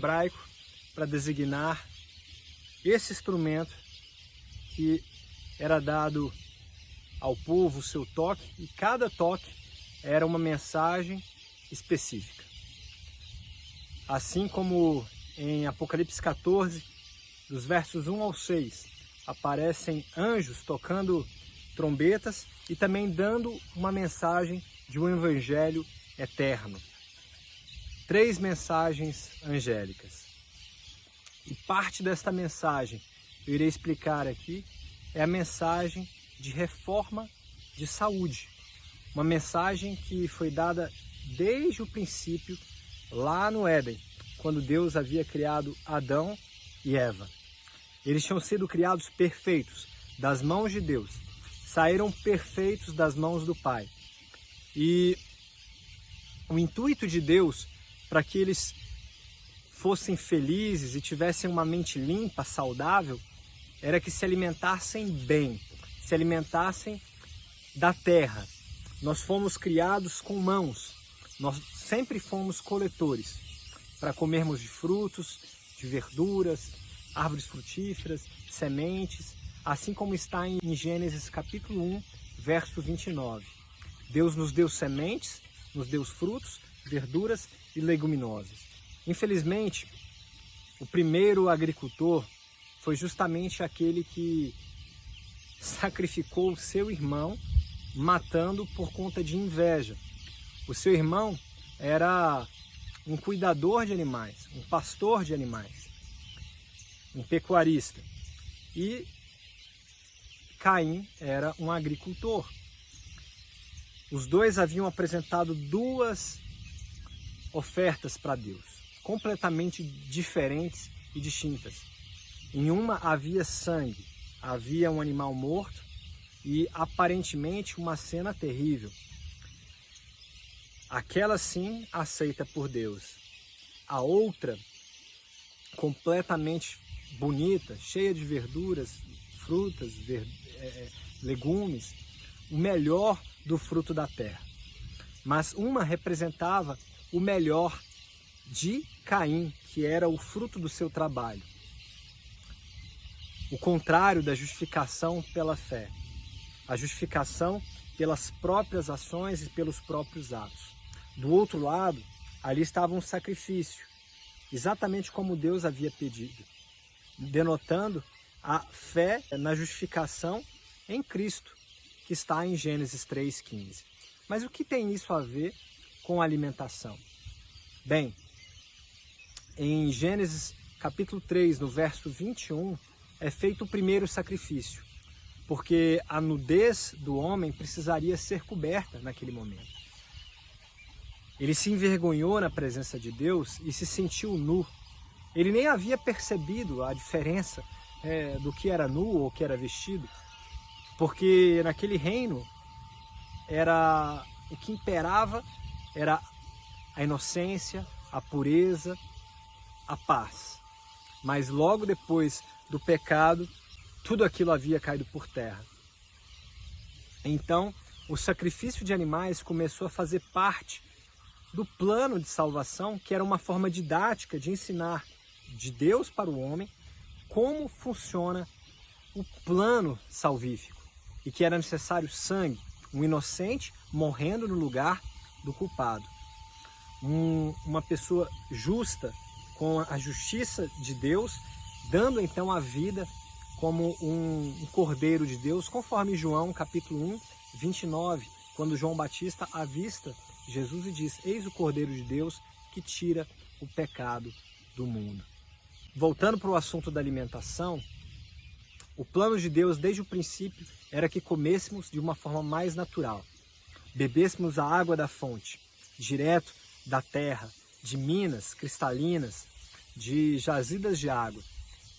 hebraico para designar esse instrumento que era dado ao povo, o seu toque, e cada toque era uma mensagem específica. Assim como em Apocalipse 14, dos versos 1 ao 6, aparecem anjos tocando trombetas e também dando uma mensagem de um evangelho eterno. 3 mensagens angélicas. E parte desta mensagem, eu irei explicar aqui, é a mensagem de reforma de saúde. Uma mensagem que foi dada desde o princípio, lá no Éden, quando Deus havia criado Adão e Eva. Eles tinham sido criados perfeitos das mãos de Deus, saíram perfeitos das mãos do Pai. E o intuito de Deus para que eles fossem felizes e tivessem uma mente limpa, saudável, era que se alimentassem bem, se alimentassem da terra. Nós fomos criados com mãos, nós sempre fomos coletores, para comermos de frutos, de verduras, árvores frutíferas, sementes, assim como está em Gênesis capítulo 1, verso 29. Deus nos deu sementes, nos deu frutos, verduras e leguminosas. Infelizmente, o primeiro agricultor foi justamente aquele que sacrificou o seu irmão, matando por conta de inveja. O seu irmão era um cuidador de animais, um pastor de animais, um pecuarista. E Caim era um agricultor. Os dois haviam apresentado 2 ofertas para Deus, completamente diferentes e distintas. Em uma havia sangue, havia um animal morto e aparentemente uma cena terrível. Aquela sim aceita por Deus. A outra, completamente bonita, cheia de verduras, frutas, legumes, o melhor do fruto da terra. Mas uma representava o melhor de Caim, que era o fruto do seu trabalho. O contrário da justificação pela fé. A justificação pelas próprias ações e pelos próprios atos. Do outro lado, ali estava um sacrifício, exatamente como Deus havia pedido, denotando a fé na justificação em Cristo, que está em Gênesis 3,15. Mas o que tem isso a ver com a alimentação? Bem, em Gênesis capítulo 3, no verso 21, é feito o primeiro sacrifício, porque a nudez do homem precisaria ser coberta naquele momento. Ele se envergonhou na presença de Deus e se sentiu nu. Ele nem havia percebido a diferença do que era nu ou que era vestido, porque naquele reino o que imperava era a inocência, a pureza, a paz. Mas logo depois do pecado, tudo aquilo havia caído por terra. Então, o sacrifício de animais começou a fazer parte do plano de salvação, que era uma forma didática de ensinar de Deus para o homem como funciona o plano salvífico e que era necessário sangue, um inocente morrendo no lugar do culpado. Uma pessoa justa com a justiça de Deus, dando então a vida como um cordeiro de Deus, conforme João capítulo 1, 29, quando João Batista avista Jesus e diz: eis o Cordeiro de Deus que tira o pecado do mundo. Voltando para o assunto da alimentação, o plano de Deus desde o princípio era que comêssemos de uma forma mais natural, bebêssemos a água da fonte, direto da terra, de minas cristalinas, de jazidas de água,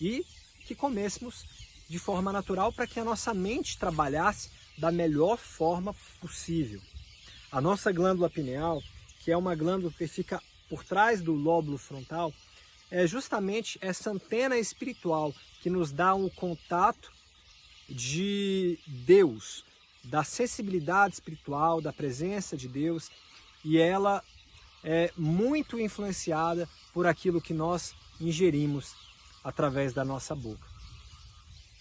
e que comêssemos de forma natural para que a nossa mente trabalhasse da melhor forma possível. A nossa glândula pineal, que é uma glândula que fica por trás do lóbulo frontal, é justamente essa antena espiritual que nos dá um contato de Deus, da sensibilidade espiritual, da presença de Deus, e ela é muito influenciada por aquilo que nós ingerimos através da nossa boca.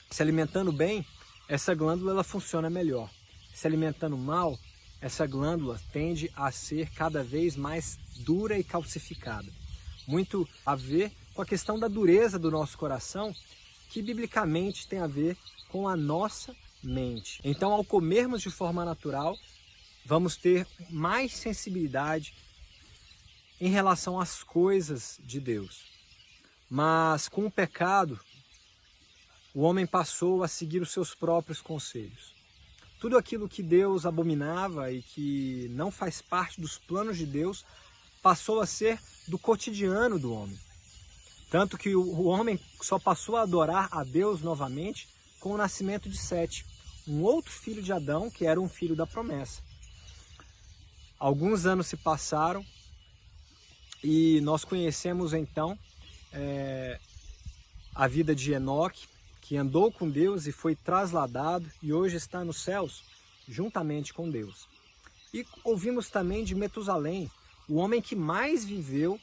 Se alimentando bem, essa glândula ela funciona melhor. Se alimentando mal, essa glândula tende a ser cada vez mais dura e calcificada. Muito a ver com a questão da dureza do nosso coração, que biblicamente tem a ver com a nossa mente. Então, ao comermos de forma natural, vamos ter mais sensibilidade em relação às coisas de Deus. Mas com o pecado, o homem passou a seguir os seus próprios conselhos. Tudo aquilo que Deus abominava e que não faz parte dos planos de Deus passou a ser do cotidiano do homem. Tanto que o homem só passou a adorar a Deus novamente com o nascimento de Sete, um outro filho de Adão, que era um filho da promessa. Alguns anos se passaram e nós conhecemos então a vida de Enoque, que andou com Deus e foi trasladado e hoje está nos céus, juntamente com Deus. E ouvimos também de Metusalém, o homem que mais viveu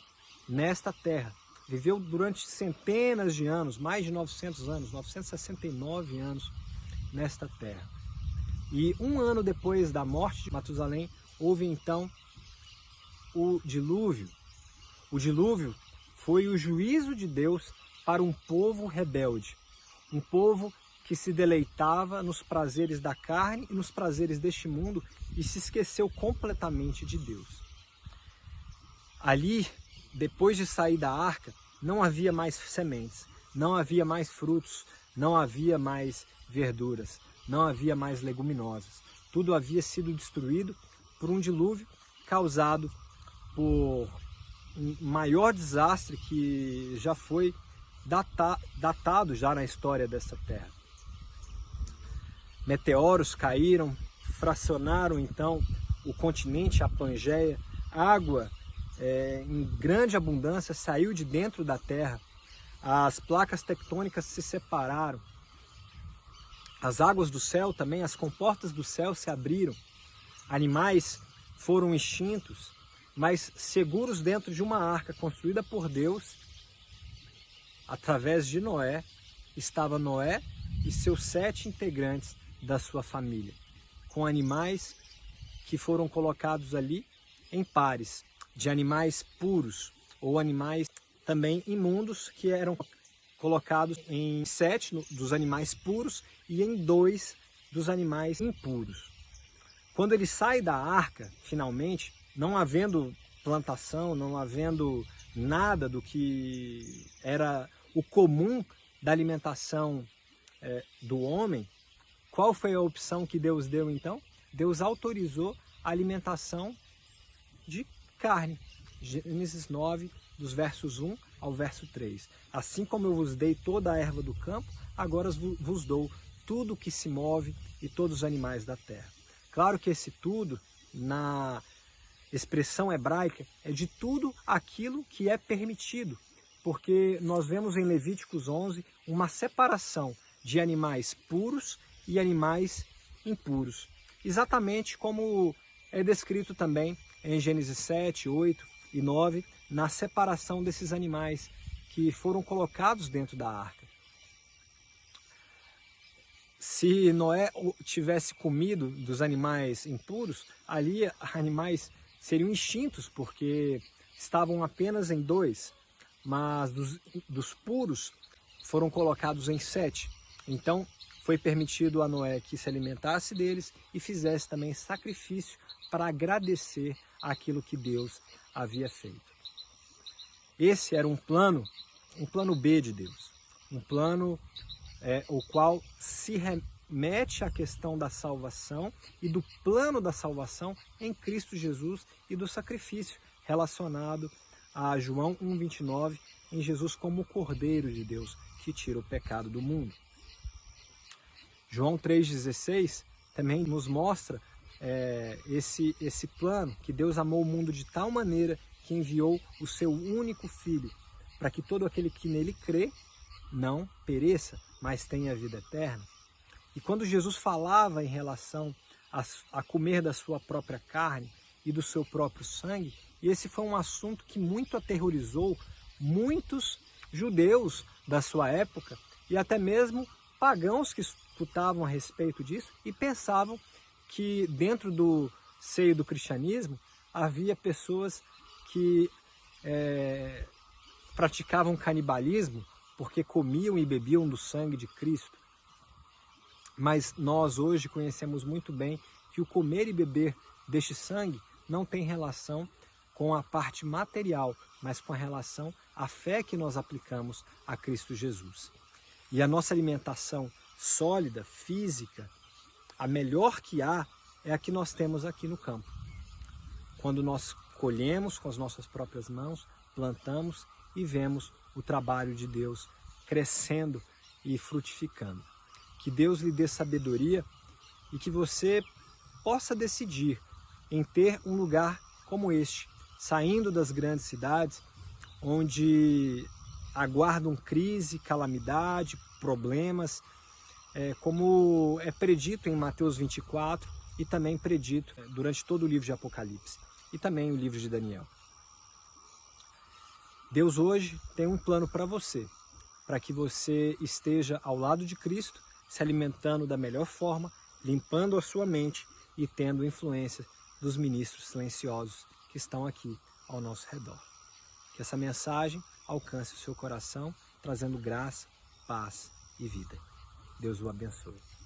nesta terra. Viveu durante centenas de anos, mais de 900 anos, 969 anos nesta terra. E um ano depois da morte de Matusalém, houve então o dilúvio. O dilúvio foi o juízo de Deus para um povo rebelde, um povo que se deleitava nos prazeres da carne e nos prazeres deste mundo e se esqueceu completamente de Deus. Ali, depois de sair da arca, não havia mais sementes, não havia mais frutos, não havia mais verduras, não havia mais leguminosas. Tudo havia sido destruído por um dilúvio causado por um maior desastre que já foi datado já na história dessa terra. Meteoros caíram, fracionaram então o continente, a Pangeia, água em grande abundância saiu de dentro da terra, as placas tectônicas se separaram, as águas do céu também, as comportas do céu se abriram, animais foram extintos, mas seguros dentro de uma arca construída por Deus, através de Noé, estava Noé e seus 7 integrantes da sua família, com animais que foram colocados ali em pares, de animais puros ou animais também imundos, que eram colocados em 7 dos animais puros e em 2 dos animais impuros. Quando ele sai da arca, finalmente, não havendo plantação, não havendo nada do que era o comum da alimentação do homem, qual foi a opção que Deus deu então? Deus autorizou a alimentação de carne. Gênesis 9, dos versos 1 ao verso 3. Assim como eu vos dei toda a erva do campo, agora vos dou tudo que se move e todos os animais da terra. Claro que esse tudo, na expressão hebraica, é de tudo aquilo que é permitido, porque nós vemos em Levíticos 11 uma separação de animais puros e animais impuros. Exatamente como é descrito também em Gênesis 7, 8 e 9, na separação desses animais que foram colocados dentro da arca. Se Noé tivesse comido dos animais impuros, ali animais seriam extintos, porque estavam apenas em 2, mas dos puros foram colocados em 7. Então foi permitido a Noé que se alimentasse deles e fizesse também sacrifício para agradecer aquilo que Deus havia feito. Esse era um plano B de Deus, um plano o qual se remete à questão da salvação e do plano da salvação em Cristo Jesus e do sacrifício relacionado a João 1,29, em Jesus como o Cordeiro de Deus que tira o pecado do mundo. João 3,16 também nos mostra esse plano, que Deus amou o mundo de tal maneira que enviou o seu único Filho, para que todo aquele que nele crê não pereça, mas tenha vida eterna. E quando Jesus falava em relação a comer da sua própria carne e do seu próprio sangue, e esse foi um assunto que muito aterrorizou muitos judeus da sua época e até mesmo pagãos que escutavam a respeito disso e pensavam que dentro do seio do cristianismo havia pessoas que praticavam canibalismo porque comiam e bebiam do sangue de Cristo. Mas nós hoje conhecemos muito bem que o comer e beber deste sangue não tem relação com a parte material, mas com a relação à fé que nós aplicamos a Cristo Jesus. E a nossa alimentação sólida, física, a melhor que há, é a que nós temos aqui no campo. Quando nós colhemos com as nossas próprias mãos, plantamos e vemos o trabalho de Deus crescendo e frutificando. Que Deus lhe dê sabedoria e que você possa decidir em ter um lugar como este, saindo das grandes cidades, onde aguardam crise, calamidade, problemas, como é predito em Mateus 24 e também predito durante todo o livro de Apocalipse e também o livro de Daniel. Deus hoje tem um plano para você, para que você esteja ao lado de Cristo, se alimentando da melhor forma, limpando a sua mente e tendo influência dos ministros silenciosos que estão aqui ao nosso redor. Que essa mensagem alcance o seu coração, trazendo graça, paz e vida. Deus o abençoe.